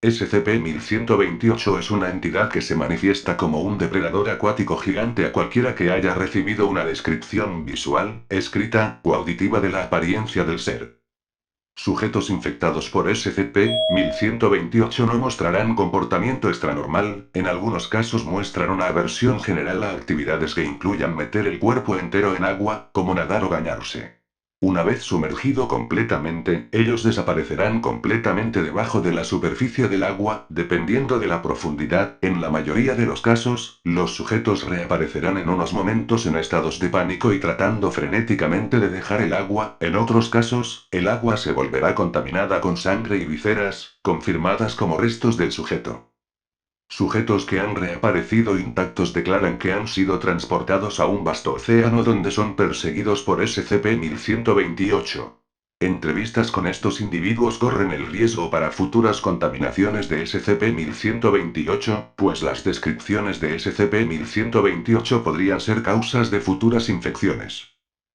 SCP-1128 es una entidad que se manifiesta como un depredador acuático gigante a cualquiera que haya recibido una descripción visual, escrita o auditiva de la apariencia del ser. Sujetos infectados por SCP-1128 no mostrarán comportamiento extranormal, en algunos casos muestran una aversión general a actividades que incluyan meter el cuerpo entero en agua, como nadar o bañarse. Una vez sumergido completamente, ellos desaparecerán completamente debajo de la superficie del agua, dependiendo de la profundidad. En la mayoría de los casos, los sujetos reaparecerán en unos momentos en estados de pánico y tratando frenéticamente de dejar el agua. En otros casos, el agua se volverá contaminada con sangre y vísceras, confirmadas como restos del sujeto. Sujetos que han reaparecido intactos declaran que han sido transportados a un vasto océano donde son perseguidos por SCP-1128. Entrevistas con estos individuos corren el riesgo para futuras contaminaciones de SCP-1128, pues las descripciones de SCP-1128 podrían ser causas de futuras infecciones.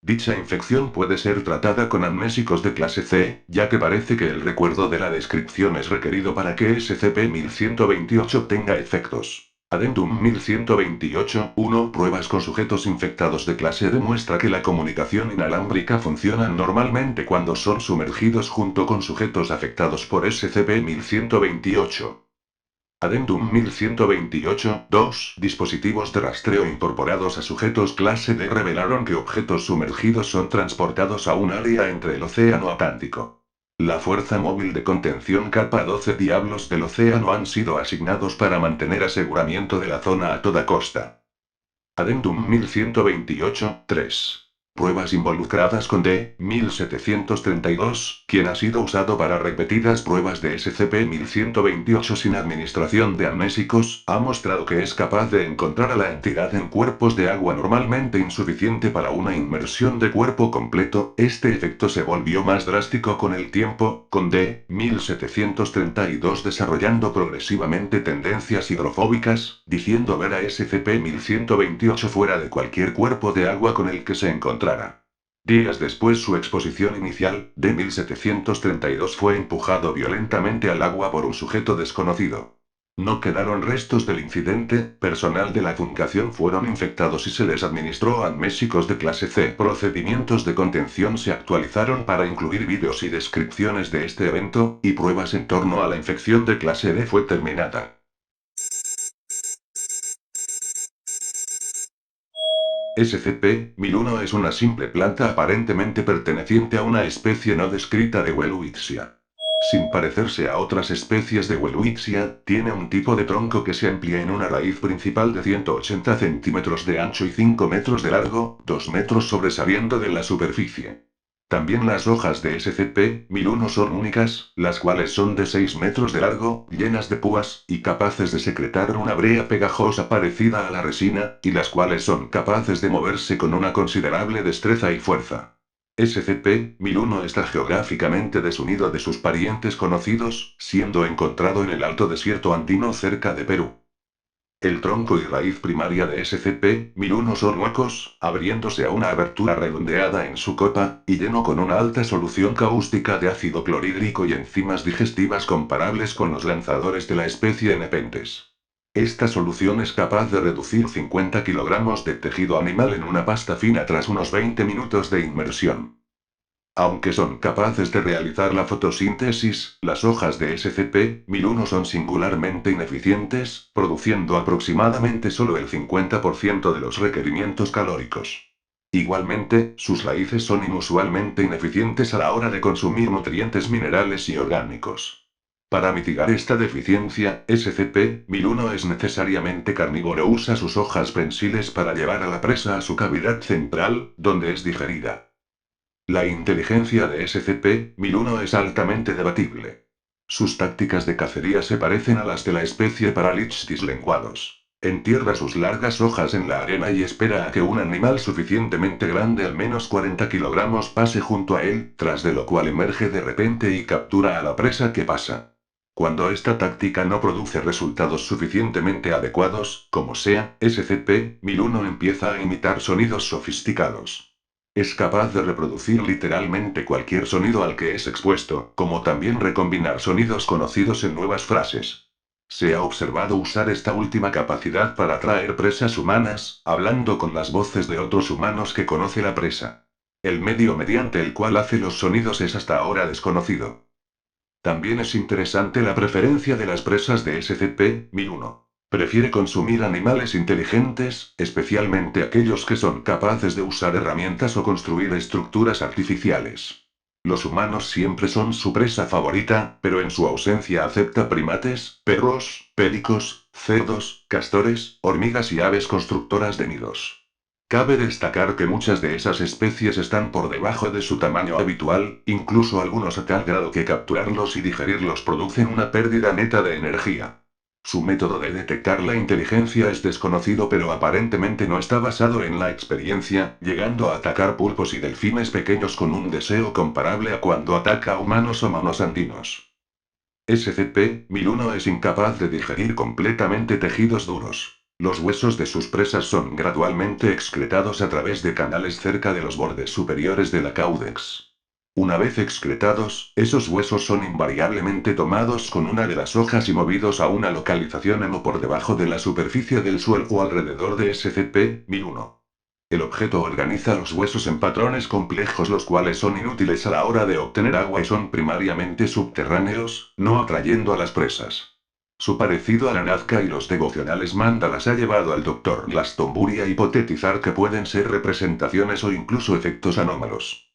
Dicha infección puede ser tratada con amnésicos de clase C, ya que parece que el recuerdo de la descripción es requerido para que SCP-1128 tenga efectos. Addendum 1128-1 Pruebas con sujetos infectados de clase D muestra que la comunicación inalámbrica funciona normalmente cuando son sumergidos junto con sujetos afectados por SCP-1128. Addendum 1128-2 Dispositivos de rastreo incorporados a sujetos clase D revelaron que objetos sumergidos son transportados a un área entre el Océano Atlántico. La Fuerza Móvil de Contención Capa 12 Diablos del Océano han sido asignados para mantener aseguramiento de la zona a toda costa. Addendum 1128-3 Pruebas involucradas con D-1732, quien ha sido usado para repetidas pruebas de SCP-1128 sin administración de amnésicos, ha mostrado que es capaz de encontrar a la entidad en cuerpos de agua normalmente insuficiente para una inmersión de cuerpo completo. Este efecto se volvió más drástico con el tiempo, con D-1732 desarrollando progresivamente tendencias hidrofóbicas, diciendo ver a SCP-1128 fuera de cualquier cuerpo de agua con el que se encontrara. Días después su exposición inicial, D-1732 fue empujado violentamente al agua por un sujeto desconocido. No quedaron restos del incidente, personal de la fundación fueron infectados y se les administró amnésicos de clase C. Procedimientos de contención se actualizaron para incluir vídeos y descripciones de este evento, y pruebas en torno a la infección de clase D fue terminada. SCP-1001 es una simple planta aparentemente perteneciente a una especie no descrita de Welwitschia. Sin parecerse a otras especies de Welwitschia, tiene un tipo de tronco que se amplía en una raíz principal de 180 centímetros de ancho y 5 metros de largo, 2 metros sobresaliendo de la superficie. También las hojas de SCP-1001 son únicas, las cuales son de 6 metros de largo, llenas de púas, y capaces de secretar una brea pegajosa parecida a la resina, y las cuales son capaces de moverse con una considerable destreza y fuerza. SCP-1001 está geográficamente desunido de sus parientes conocidos, siendo encontrado en el Alto Desierto Andino cerca de Perú. El tronco y raíz primaria de SCP-1001 son huecos, abriéndose a una abertura redondeada en su copa, y lleno con una alta solución cáustica de ácido clorhídrico y enzimas digestivas comparables con los lanzadores de la especie Nepenthes. Esta solución es capaz de reducir 50 kilogramos de tejido animal en una pasta fina tras unos 20 minutos de inmersión. Aunque son capaces de realizar la fotosíntesis, las hojas de SCP-1001 son singularmente ineficientes, produciendo aproximadamente solo el 50% de los requerimientos calóricos. Igualmente, sus raíces son inusualmente ineficientes a la hora de consumir nutrientes minerales y orgánicos. Para mitigar esta deficiencia, SCP-1001 es necesariamente carnívoro. Usa sus hojas prensiles para llevar a la presa a su cavidad central, donde es digerida. La inteligencia de SCP-1001 es altamente debatible. Sus tácticas de cacería se parecen a las de la especie Paralichthys lenguados. Entierra sus largas hojas en la arena y espera a que un animal suficientemente grande, al menos 40 kilogramos, pase junto a él, tras de lo cual emerge de repente y captura a la presa que pasa. Cuando esta táctica no produce resultados suficientemente adecuados, como sea, SCP-1001 empieza a imitar sonidos sofisticados. Es capaz de reproducir literalmente cualquier sonido al que es expuesto, como también recombinar sonidos conocidos en nuevas frases. Se ha observado usar esta última capacidad para atraer presas humanas, hablando con las voces de otros humanos que conoce la presa. El medio mediante el cual hace los sonidos es hasta ahora desconocido. También es interesante la preferencia de las presas de SCP-1001. Prefiere consumir animales inteligentes, especialmente aquellos que son capaces de usar herramientas o construir estructuras artificiales. Los humanos siempre son su presa favorita, pero en su ausencia acepta primates, perros, pélicos, cerdos, castores, hormigas y aves constructoras de nidos. Cabe destacar que muchas de esas especies están por debajo de su tamaño habitual, incluso algunos a tal grado que capturarlos y digerirlos producen una pérdida neta de energía. Su método de detectar la inteligencia es desconocido, pero aparentemente no está basado en la experiencia, llegando a atacar pulpos y delfines pequeños con un deseo comparable a cuando ataca a humanos o monos andinos. SCP-1001 es incapaz de digerir completamente tejidos duros. Los huesos de sus presas son gradualmente excretados a través de canales cerca de los bordes superiores de la caudex. Una vez excretados, esos huesos son invariablemente tomados con una de las hojas y movidos a una localización en o por debajo de la superficie del suelo o alrededor de SCP-1001. El objeto organiza los huesos en patrones complejos, los cuales son inútiles a la hora de obtener agua y son primariamente subterráneos, no atrayendo a las presas. Su parecido a la Nazca y los devocionales mandalas ha llevado al Dr. Glastonbury a hipotetizar que pueden ser representaciones o incluso efectos anómalos.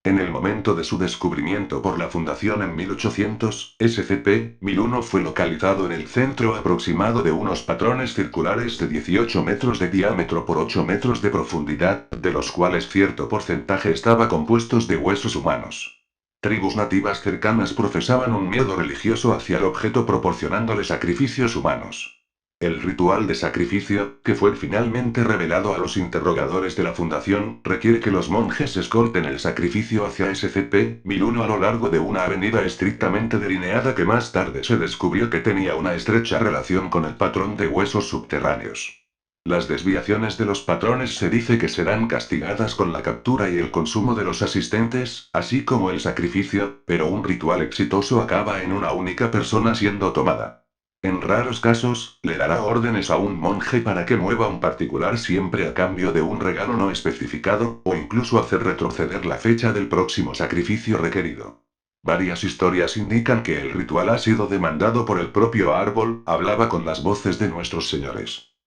En el momento de su descubrimiento por la Fundación en 1800, SCP-1001 fue localizado en el centro aproximado de unos patrones circulares de 18 metros de diámetro por 8 metros de profundidad, de los cuales cierto porcentaje estaba compuestos de huesos humanos. Tribus nativas cercanas profesaban un miedo religioso hacia el objeto, proporcionándole sacrificios humanos. El ritual de sacrificio, que fue finalmente revelado a los interrogadores de la Fundación, requiere que los monjes escolten el sacrificio hacia SCP-1001 a lo largo de una avenida estrictamente delineada que más tarde se descubrió que tenía una estrecha relación con el patrón de huesos subterráneos. Las desviaciones de los patrones se dice que serán castigadas con la captura y el consumo de los asistentes, así como el sacrificio, pero un ritual exitoso acaba en una única persona siendo tomada. En raros casos, le dará órdenes a un monje para que mueva un particular siempre a cambio de un regalo no especificado, o incluso hacer retroceder la fecha del próximo sacrificio requerido. Varias historias indican que el ritual ha sido demandado por el propio árbol, hablaba con las voces de nuestros señores.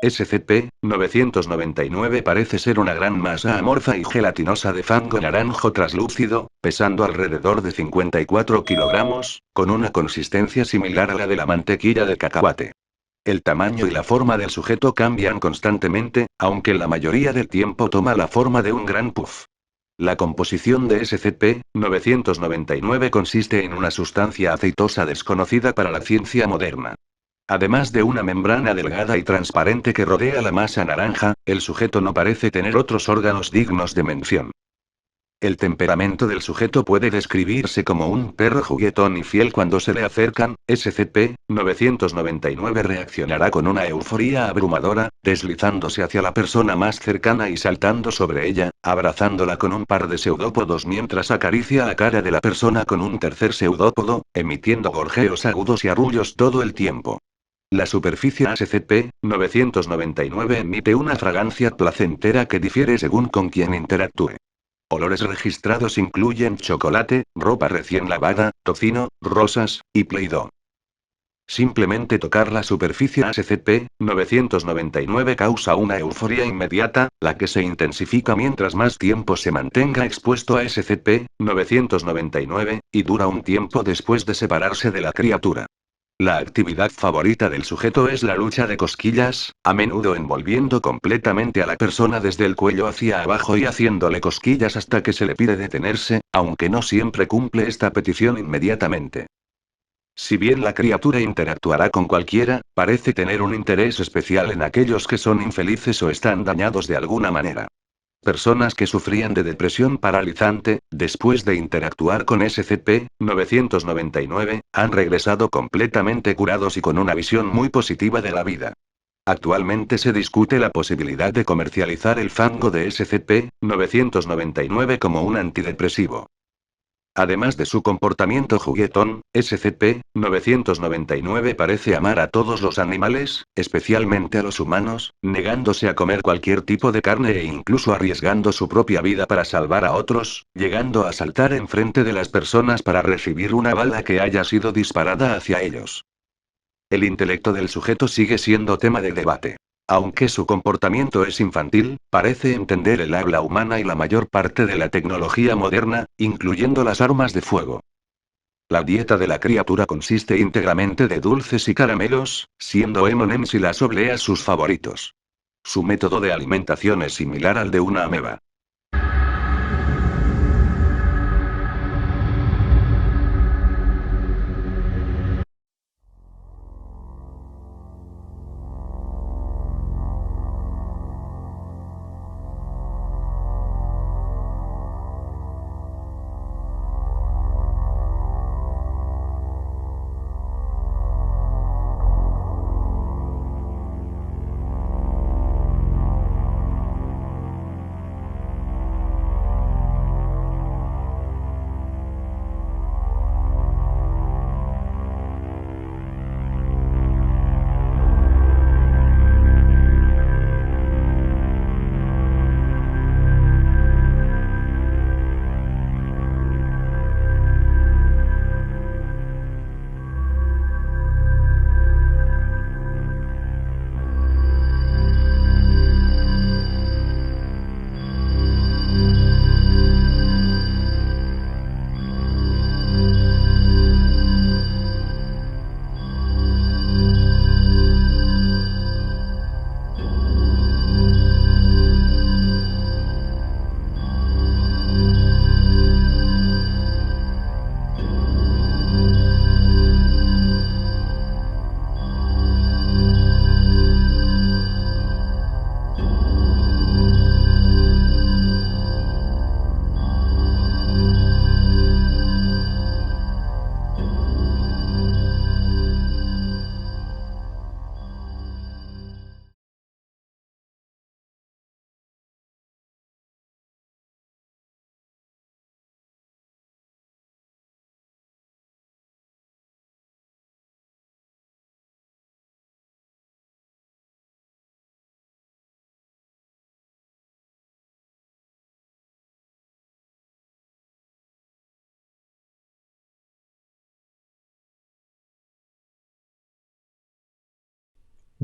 SCP-999 parece ser una gran masa amorfa y gelatinosa de fango naranjo traslúcido, pesando alrededor de 54 kilogramos, con una consistencia similar a la de la mantequilla de cacahuate. El tamaño y la forma del sujeto cambian constantemente, aunque la mayoría del tiempo toma la forma de un gran puff. La composición de SCP-999 consiste en una sustancia aceitosa desconocida para la ciencia moderna. Además de una membrana delgada y transparente que rodea la masa naranja, el sujeto no parece tener otros órganos dignos de mención. El temperamento del sujeto puede describirse como un perro juguetón y fiel. Cuando se le acercan, SCP-999 reaccionará con una euforía abrumadora, deslizándose hacia la persona más cercana y saltando sobre ella, abrazándola con un par de pseudópodos mientras acaricia la cara de la persona con un tercer pseudópodo, emitiendo gorjeos agudos y arrullos todo el tiempo. La superficie SCP-999 emite una fragancia placentera que difiere según con quien interactúe. Olores registrados incluyen chocolate, ropa recién lavada, tocino, rosas, y Play-Doh. Simplemente tocar la superficie SCP-999 causa una euforia inmediata, la que se intensifica mientras más tiempo se mantenga expuesto a SCP-999, y dura un tiempo después de separarse de la criatura. La actividad favorita del sujeto es la lucha de cosquillas, a menudo envolviendo completamente a la persona desde el cuello hacia abajo y haciéndole cosquillas hasta que se le pide detenerse, aunque no siempre cumple esta petición inmediatamente. Si bien la criatura interactuará con cualquiera, parece tener un interés especial en aquellos que son infelices o están dañados de alguna manera. Personas que sufrían de depresión paralizante, después de interactuar con SCP-999, han regresado completamente curados y con una visión muy positiva de la vida. Actualmente se discute la posibilidad de comercializar el fango de SCP-999 como un antidepresivo. Además de su comportamiento juguetón, SCP-999 parece amar a todos los animales, especialmente a los humanos, negándose a comer cualquier tipo de carne e incluso arriesgando su propia vida para salvar a otros, llegando a saltar enfrente de las personas para recibir una bala que haya sido disparada hacia ellos. El intelecto del sujeto sigue siendo tema de debate. Aunque su comportamiento es infantil, parece entender el habla humana y la mayor parte de la tecnología moderna, incluyendo las armas de fuego. La dieta de la criatura consiste íntegramente de dulces y caramelos, siendo M&M's y las obleas sus favoritos. Su método de alimentación es similar al de una ameba.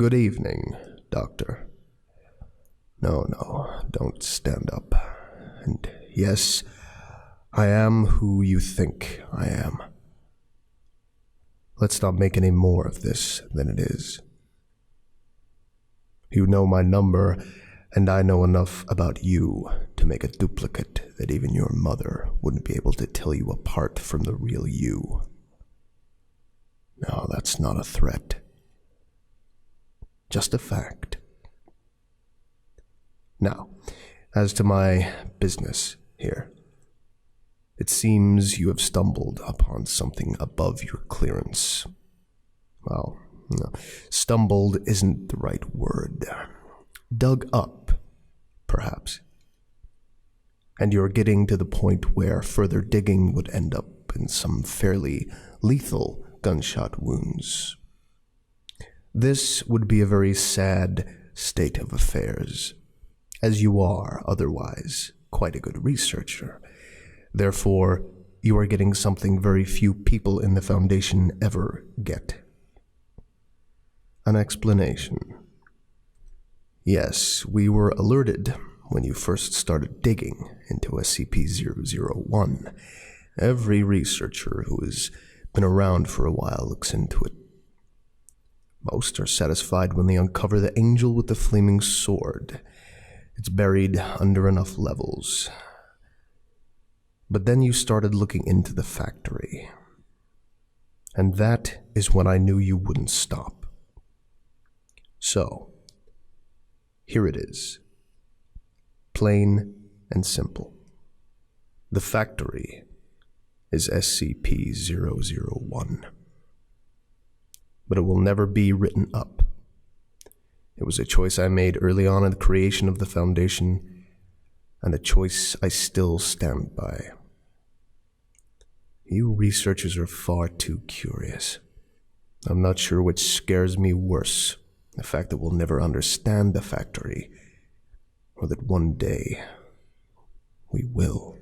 Good evening, Doctor. No, don't stand up. And yes, I am who you think I am. Let's not make any more of this than it is. You know my number, and I know enough about you to make a duplicate that even your mother wouldn't be able to tell you apart from the real you. No, that's not a threat. Just a fact. Now, as to my business here, it seems you have stumbled upon something above your clearance. Well, no, stumbled isn't the right word. Dug up, perhaps. And you're getting to the point where further digging would end up in some fairly lethal gunshot wounds. This would be a very sad state of affairs, as you are otherwise quite a good researcher. Therefore, you are getting something very few people in the Foundation ever get. An explanation. Yes, we were alerted when you first started digging into SCP-001. Every researcher who has been around for a while looks into it. Most are satisfied when they uncover the angel with the flaming sword. It's buried under enough levels. But then you started looking into the factory. And that is when I knew you wouldn't stop. So, here it is. Plain and simple. The factory is SCP-001. But it will never be written up. It was a choice I made early on in the creation of the Foundation, and a choice I still stand by. You researchers are far too curious. I'm not sure which scares me worse, the fact that we'll never understand the factory, or that one day we will.